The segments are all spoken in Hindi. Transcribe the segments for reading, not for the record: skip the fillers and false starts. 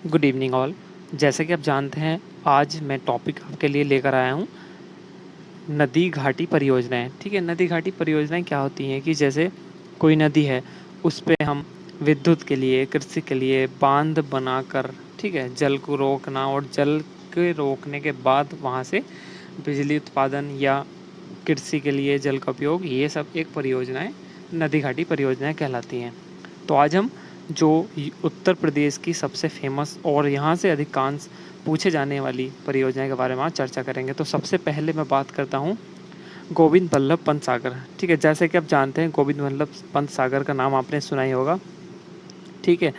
Good evening all. जैसे कि आप जानते हैं, आज मैं टॉपिक आपके लिए लेकर आया हूँ नदी घाटी परियोजनाएं। ठीक है, नदी घाटी परियोजनाएं क्या होती हैं कि जैसे कोई नदी है, उस पे हम विद्युत के लिए, कृषि के लिए बांध बनाकर, ठीक है, जल को रोकना और जल के रोकने के बाद वहाँ से बिजली उत्पादन या कृषि के लिए जल का उपयोग, ये सब एक परियोजनाएं नदी घाटी परियोजनाएं कहलाती हैं। तो आज हम जो उत्तर प्रदेश की सबसे फेमस और यहाँ से अधिकांश पूछे जाने वाली परियोजना के बारे में आज चर्चा करेंगे। तो सबसे पहले मैं बात करता हूँ गोविंद बल्लभ पंत सागर। ठीक है, जैसे कि आप जानते हैं गोविंद बल्लभ पंत सागर का नाम आपने सुना ही होगा। ठीक है,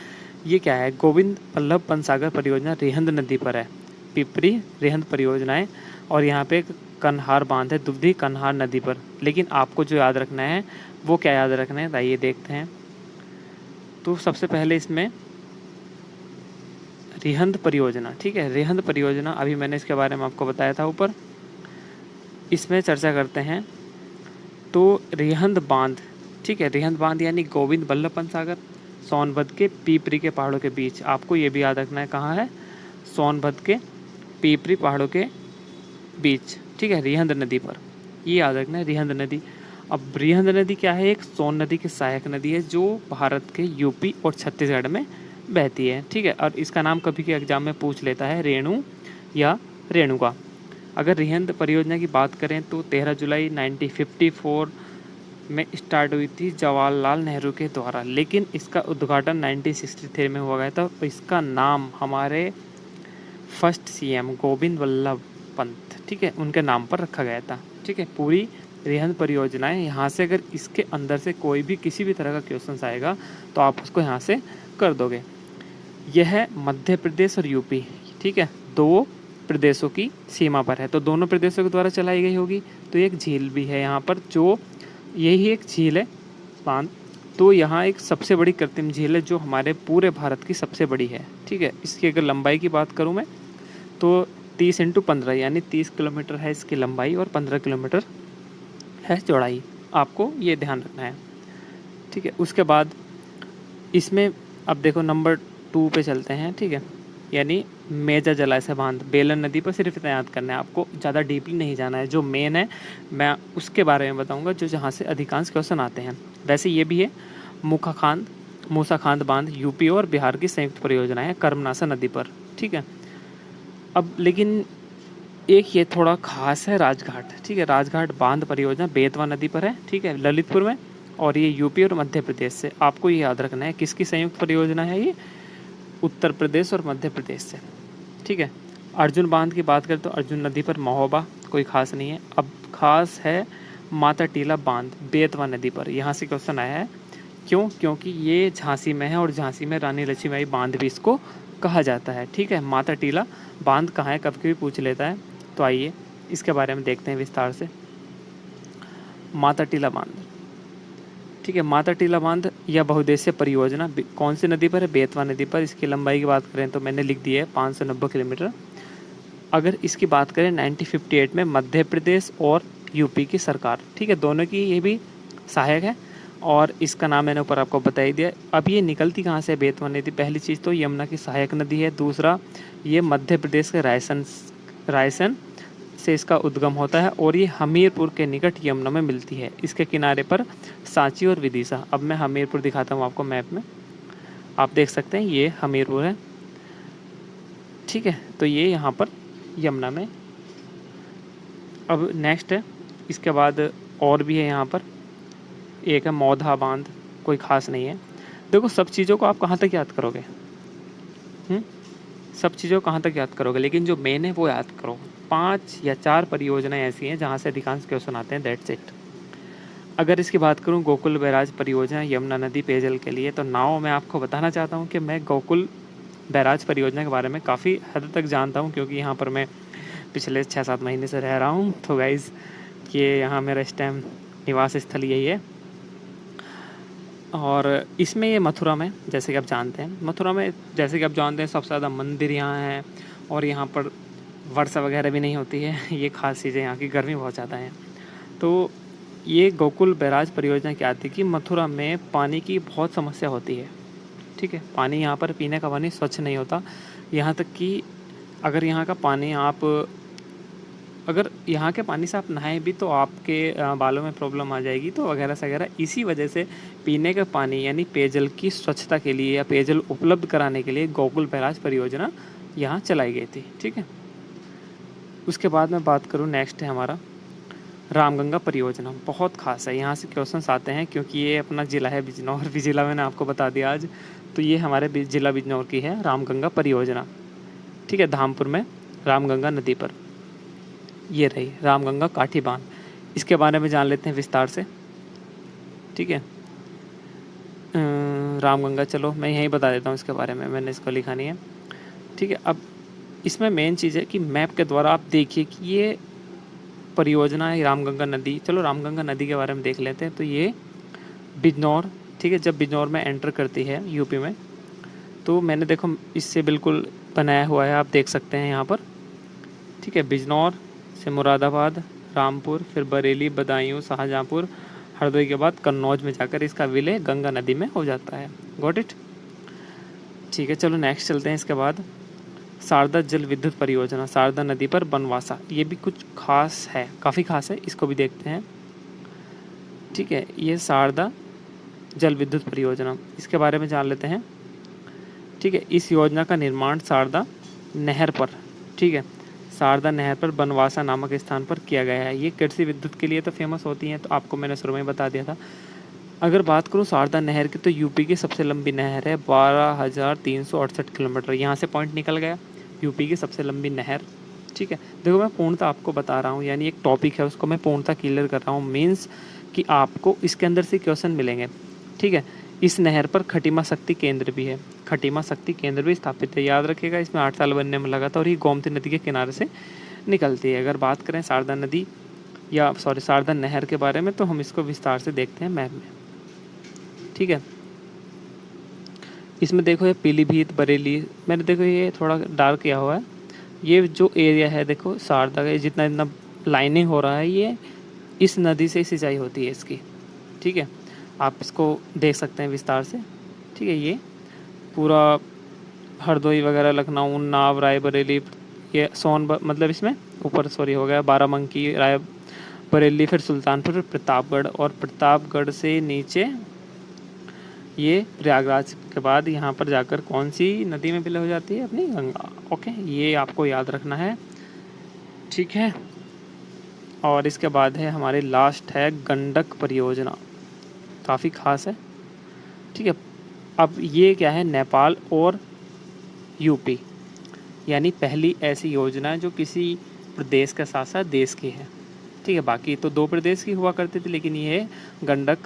ये क्या है? गोविंद बल्लभ पंत सागर परियोजना रिहंद नदी पर है, पिपरी रिहंद परियोजनाएं। और यहाँ पे एक कन्हार बांध है दुबधी कन्हार नदी पर। लेकिन आपको जो याद रखना है वो क्या याद रखना है, आइए देखते हैं। तो सबसे पहले इसमें रिहंद परियोजना, ठीक है, रिहंद परियोजना, अभी मैंने इसके बारे में आपको बताया था ऊपर। इसमें चर्चा करते हैं। तो रिहंद बांध, ठीक है, रिहंद बांध यानी गोविंद बल्लभ पंत सागर सोनभद्र के पीपरी के पहाड़ों के बीच। आपको ये भी याद रखना है कहाँ है, सोनभद्र के पीपरी पहाड़ों के बीच, ठीक है, रिहंद नदी पर। ये याद रखना है रिहंद नदी। अब रिहंद नदी क्या है? एक सोन नदी की सहायक नदी है जो भारत के यूपी और छत्तीसगढ़ में बहती है। ठीक है, और इसका नाम कभी के एग्जाम में पूछ लेता है रेणु या रेणुका। अगर रिहंद परियोजना की बात करें तो 13 जुलाई 1954 में स्टार्ट हुई थी जवाहरलाल नेहरू के द्वारा, लेकिन इसका उद्घाटन 1963 में हुआ गया था। इसका नाम हमारे फर्स्ट सीएम गोविंद बल्लभ पंत, ठीक है, उनके नाम पर रखा गया था। ठीक है, पूरी रिहंद परियोजनाएं यहाँ से, अगर इसके अंदर से कोई भी किसी भी तरह का क्वेश्चन आएगा तो आप उसको यहाँ से कर दोगे। यह मध्य प्रदेश और यूपी, ठीक है, दो प्रदेशों की सीमा पर है, तो दोनों प्रदेशों के द्वारा चलाई गई होगी। तो एक झील भी है यहाँ पर, जो यही एक झील है बांध। तो यहाँ एक सबसे बड़ी कृत्रिम झील है जो हमारे पूरे भारत की सबसे बड़ी है। ठीक है, इसकी अगर लंबाई की बात करूँ मैं तो 30x15 यानी 30 किलोमीटर है इसकी लंबाई और 15 किलोमीटर है चौड़ाई। आपको ये ध्यान रखना है। ठीक है, उसके बाद इसमें अब देखो नंबर 2 पे चलते हैं। ठीक है, यानी मेजा जलाशय बांध बेलन नदी पर। सिर्फ इतना याद करना है आपको, ज़्यादा डीपली नहीं जाना है। जो मेन है मैं उसके बारे में बताऊंगा, जो जहाँ से अधिकांश क्वेश्चन आते हैं। वैसे ये भी है मूसाखांद बांध यूपी और बिहार की संयुक्त परियोजना है कर्मनासा नदी पर। ठीक है, अब लेकिन एक ये थोड़ा खास है राजघाट। ठीक है, राजघाट बांध परियोजना बेतवा नदी पर है, ठीक है, ललितपुर में। और ये यूपी और मध्य प्रदेश से, आपको ये याद रखना है किसकी संयुक्त परियोजना है ये, उत्तर प्रदेश और मध्य प्रदेश से। ठीक है, अर्जुन बांध की बात करें तो अर्जुन नदी पर महोबा, कोई खास नहीं है। अब खास है माता टीला बांध बेतवा नदी पर। यहाँ से क्वेश्चन आया है, क्यों? क्योंकि ये झांसी में है और झांसी में रानी लक्ष्मीबाई बांध भी इसको कहा जाता है। ठीक है, माता टीला बांध कहाँ है, कभी भी पूछ लेता है। तो आइए इसके बारे में देखते हैं विस्तार से। माता टीला बांध, ठीक है, माता टीला बांध यह बहुउद्देशीय परियोजना कौन सी नदी पर है? बेतवा नदी पर। इसकी लंबाई की बात करें तो मैंने लिख दी है 590 किलोमीटर। अगर इसकी बात करें 1958 में मध्य प्रदेश और यूपी की सरकार, ठीक है, दोनों की ये भी सहायक है। और इसका नाम मैंने ऊपर आपको बता ही दिया। अब ये निकलती कहाँ से बेतवा नदी? पहली चीज़ तो यमुना की सहायक नदी है। दूसरा, ये मध्य प्रदेश के रायसन से इसका उद्गम होता है और ये हमीरपुर के निकट यमुना में मिलती है। इसके किनारे पर सांची और विदिशा। अब मैं हमीरपुर दिखाता हूँ आपको मैप में, आप देख सकते हैं ये हमीरपुर है। ठीक है, तो ये यहाँ पर यमुना में। अब नेक्स्ट है, इसके बाद और भी है यहाँ पर, एक है मौधा बांध, कोई खास नहीं है। देखो सब चीज़ों को आप कहाँ तक याद करोगे? सब चीज़ों को कहाँ तक याद करोगे? लेकिन जो मेन है वो याद करो। 5 या 4 परियोजनाएं ऐसी हैं जहाँ से अधिकांश क्वेश्चन आते हैं, दैट्स इट। अगर इसकी बात करूँ गोकुल बैराज परियोजना यमुना नदी पेयजल के लिए, तो नाव मैं आपको बताना चाहता हूँ कि मैं गोकुल बैराज परियोजना के बारे में काफ़ी हद तक जानता हूँ, क्योंकि यहाँ पर मैं पिछले 6-7 महीने से रह रहा हूँ। तो गाइज़ ये यहाँ मेरा इस टाइम निवास स्थल यही है। और इसमें ये मथुरा में, जैसे कि आप जानते हैं, मथुरा में जैसे कि आप जानते हैं सबसे ज़्यादा मंदिर यहाँ हैं और यहाँ पर वर्षा वगैरह भी नहीं होती है। ये खास चीज़ें, यहाँ की गर्मी बहुत ज़्यादा है। तो ये गोकुल बैराज परियोजना क्या आती है कि मथुरा में पानी की बहुत समस्या होती है। ठीक है। पानी यहाँ पर पीने का पानी स्वच्छ नहीं होता, यहाँ तक कि अगर यहाँ का पानी अगर यहाँ के पानी से आप नहाए भी तो आपके बालों में प्रॉब्लम आ जाएगी, तो वगैरह से वगैरह। इसी वजह से पीने का पानी यानी पेयजल की स्वच्छता के लिए या पेयजल उपलब्ध कराने के लिए गोकुल बैराज परियोजना यहाँ चलाई गई थी, ठीक है। उसके बाद मैं बात करूँ, नेक्स्ट है हमारा रामगंगा परियोजना। बहुत खास है, यहाँ से क्वेश्चंस आते हैं क्योंकि ये अपना ज़िला है बिजनौर, भी ज़िला मैंने आपको बता दिया आज। तो ये हमारे ज़िला बिजनौर की है रामगंगा परियोजना, ठीक है। धामपुर में रामगंगा नदी पर ये रही रामगंगा काठी बांध। इसके बारे में जान लेते हैं विस्तार से, ठीक है। रामगंगा, चलो मैं यहीं बता देता हूँ इसके बारे में, मैंने इसको लिखा नहीं है, ठीक है। अब इसमें मेन चीज़ है कि मैप के द्वारा आप देखिए कि ये परियोजना है रामगंगा नदी। चलो रामगंगा नदी के बारे में देख लेते हैं। तो ये बिजनौर, ठीक है, जब बिजनौर में एंटर करती है यूपी में, तो मैंने देखो इससे बिल्कुल बनाया हुआ है, आप देख सकते हैं यहाँ पर, ठीक है। बिजनौर से मुरादाबाद, रामपुर, फिर बरेली, बदायूं, शाहजहाँपुर, हरदोई के बाद कन्नौज में जाकर इसका विलय गंगा नदी में हो जाता है। गॉट इट, ठीक है। चलो नेक्स्ट चलते हैं। इसके बाद शारदा जल विद्युत परियोजना, शारदा नदी पर बनवासा। ये भी कुछ खास है, काफ़ी खास है, इसको भी देखते हैं, ठीक है। ये शारदा जल विद्युत परियोजना, इसके बारे में जान लेते हैं, ठीक है। इस योजना का निर्माण शारदा नहर पर, ठीक है, शारदा नहर पर बनवासा नामक स्थान पर किया गया है। ये कृषि विद्युत के लिए तो फेमस होती हैं, तो आपको मैंने शुरू में बता दिया था। अगर बात करूँ शारदा नहर की, तो यूपी की सबसे लंबी नहर है, 12,368 किलोमीटर। यहाँ से पॉइंट निकल गया, यूपी की सबसे लंबी नहर, ठीक है। देखो मैं पूर्णतः आपको बता रहा हूँ, यानी एक टॉपिक है उसको मैं पूर्णतः क्लियर कर रहा हूँ, मीन्स कि आपको इसके अंदर से क्वेश्चन मिलेंगे, ठीक है। इस नहर पर खटीमा शक्ति केंद्र भी है, खटीमा शक्ति केंद्र भी स्थापित है, याद रखिएगा। इसमें 8 साल बनने में लगा था और ये गोमती नदी के किनारे से निकलती है। अगर बात करें शारदा नदी शारदा नहर के बारे में, तो हम इसको विस्तार से देखते हैं मैप में, ठीक है। इसमें देखो ये पीलीभीत, बरेली, मैंने देखो ये थोड़ा डार्क किया हुआ है। ये जो एरिया है देखो शारदा का, जितना जितना लाइनिंग हो रहा है, ये इस नदी से सिंचाई होती है इसकी, ठीक है। आप इसको देख सकते हैं विस्तार से, ठीक है। ये पूरा हरदोई वगैरह, लखनऊ, उन्नाव, रायबरेली, ये मतलब इसमें ऊपर हो गया बाराबंकी, रायबरेली, फिर सुल्तानपुर, फिर प्रतापगढ़, और प्रतापगढ़ से नीचे ये प्रयागराज के बाद यहाँ पर जाकर कौन सी नदी में विलय हो जाती है, अपनी गंगा। ओके, ये आपको याद रखना है, ठीक है। और इसके बाद है हमारे लास्ट है गंडक परियोजना, काफ़ी खास है, ठीक है। अब ये क्या है, नेपाल और यूपी, यानी पहली ऐसी योजना है जो किसी प्रदेश के साथ साथ देश की है, ठीक है। बाकी तो 2 प्रदेश की हुआ करती थी, लेकिन ये है गंडक,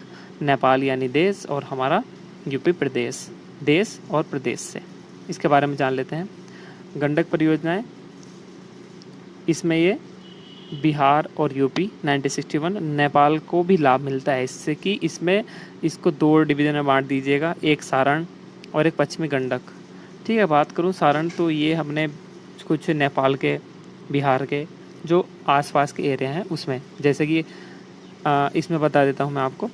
नेपाल यानी देश, और हमारा यूपी प्रदेश, देश और प्रदेश से। इसके बारे में जान लेते हैं। गंडक परियोजनाएं, इसमें ये बिहार और यूपी 1961, नेपाल को भी लाभ मिलता है इससे कि इसमें इसको 2 डिवीज़न में बांट दीजिएगा, एक सारण और एक पश्चिमी गंडक, ठीक है। बात करूं सारण, तो ये हमने कुछ नेपाल के, बिहार के जो आसपास के एरिया हैं उसमें, जैसे कि इसमें बता देता हूं मैं आपको,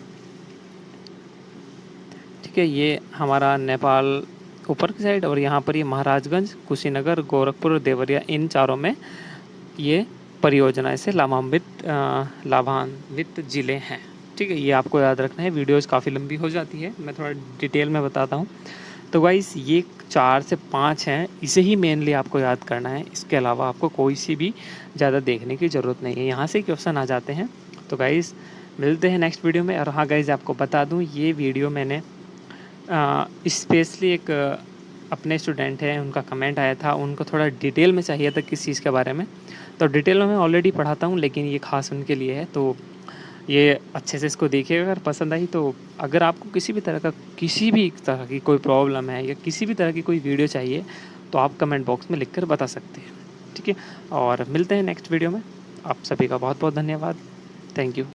ठीक है। ये हमारा नेपाल ऊपर की साइड, और यहाँ पर ये महाराजगंज, कुशीनगर, गोरखपुर और देवरिया, इन चारों में ये परियोजना से लाभान्वित जिले हैं, ठीक है। ये आपको याद रखना है। वीडियोज़ काफ़ी लंबी हो जाती है, मैं थोड़ा डिटेल में बताता हूँ। तो गाइस ये 4 से 5 हैं, इसे ही मेनली आपको याद करना है। इसके अलावा आपको कोई सी भी ज़्यादा देखने की ज़रूरत नहीं है, यहाँ से क्वेश्चन आ जाते हैं। तो गाइस मिलते हैं नेक्स्ट वीडियो में। और हाँ गाइस, आपको बता दूँ, ये वीडियो मैंने स्पेशली एक अपने स्टूडेंट हैं, उनका कमेंट आया था, उनको थोड़ा डिटेल में चाहिए था किस चीज़ के बारे में। तो डिटेल में मैं ऑलरेडी पढ़ाता हूँ, लेकिन ये खास उनके लिए है, तो ये अच्छे से इसको देखिएगा। अगर पसंद आई, तो अगर आपको किसी भी तरह की कोई प्रॉब्लम है या किसी भी तरह की कोई वीडियो चाहिए, तो आप कमेंट बॉक्स में लिखकर बता सकते हैं, ठीक है। और मिलते हैं नेक्स्ट वीडियो में। आप सभी का बहुत बहुत धन्यवाद, थैंक यू।